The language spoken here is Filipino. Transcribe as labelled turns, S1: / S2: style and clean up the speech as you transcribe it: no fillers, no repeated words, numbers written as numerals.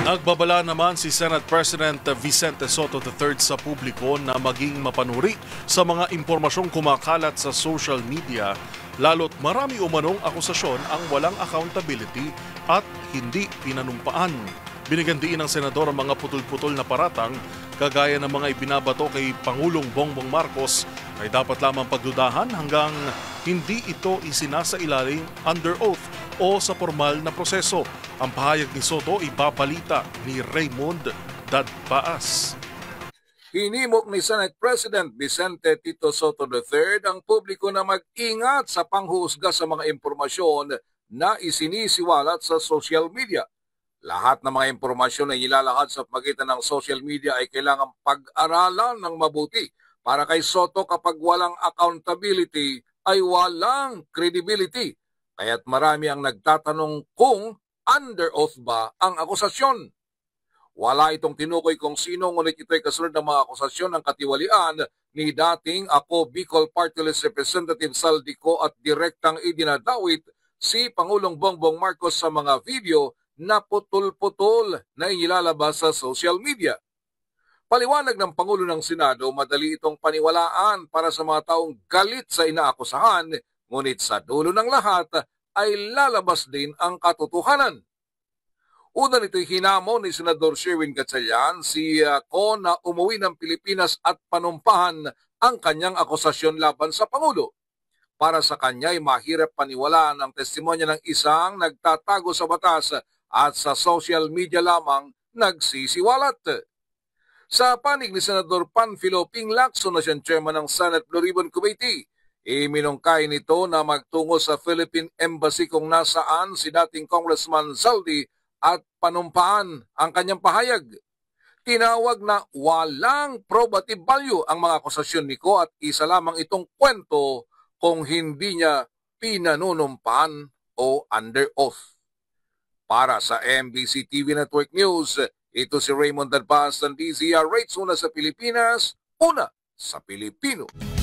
S1: Nagbabala naman si Senate President Vicente Sotto III sa publiko na maging mapanuri sa mga impormasyong kumakalat sa social media, lalo't marami umanong akusasyon ang walang accountability at hindi pinanumpaan. Binigyan din ng senador ang mga putol-putol na paratang kagaya ng mga ibinabato kay Pangulong Bongbong Marcos ay dapat lamang pagdudahan hanggang hindi ito isinasailalim under oath o sa formal na proseso. Ang pahayag ni Sotto ibabalita ni Raymond Dadpaas.
S2: Hinimok ni Senate President Vicente Tito Sotto III ang publiko na mag-ingat sa panghuhusga sa mga impormasyon na isinisiwalat sa social media. Lahat ng mga impormasyon na ilalahad sa pagitan ng social media ay kailangang pag-aralan ng mabuti. Para kay Sotto, kapag walang accountability ay walang credibility. Kaya't marami ang nagtatanong kung under oath ba ang akusasyon. Wala itong tinukoy kung sino, ngunit ito'y kasunod ng mga akusasyon ng katiwalian ni dating Ako Bicol Party List Representative Saldico at direktang idinadawit si Pangulong Bongbong Marcos sa mga video na putol-putol na inilalabas sa social media. Paliwanag ng Pangulo ng Senado, madali itong paniwalaan para sa mga taong galit sa inaakusahan, ngunit sa dulo ng lahat ay lalabas din ang katotohanan. Una nito'y hinamon ni Senador Sherwin Gatchalian si Ko na umuwi ng Pilipinas at panumpahan ang kanyang akusasyon laban sa Pangulo. Para sa kanya ay mahirap paniwalaan ang testimonya ng isang nagtatago sa batas at sa social media lamang nagsisiwalat. Sa panig ni Senador Panfilo Ping Lacson na siyang chairman ng Senate Blue Ribbon Committee, iminungkay nito na magtungo sa Philippine Embassy kung nasaan si dating Congressman Zaldi at panumpaan ang kanyang pahayag. Tinawag na walang probative value ang mga akusasyon ni Ko at isa lamang itong kwento kung hindi niya pinanunumpaan o under oath. Para sa MBC TV Network News, ito si Raymond Dadpaas ng DZRH, una sa Pilipinas, una sa Pilipino.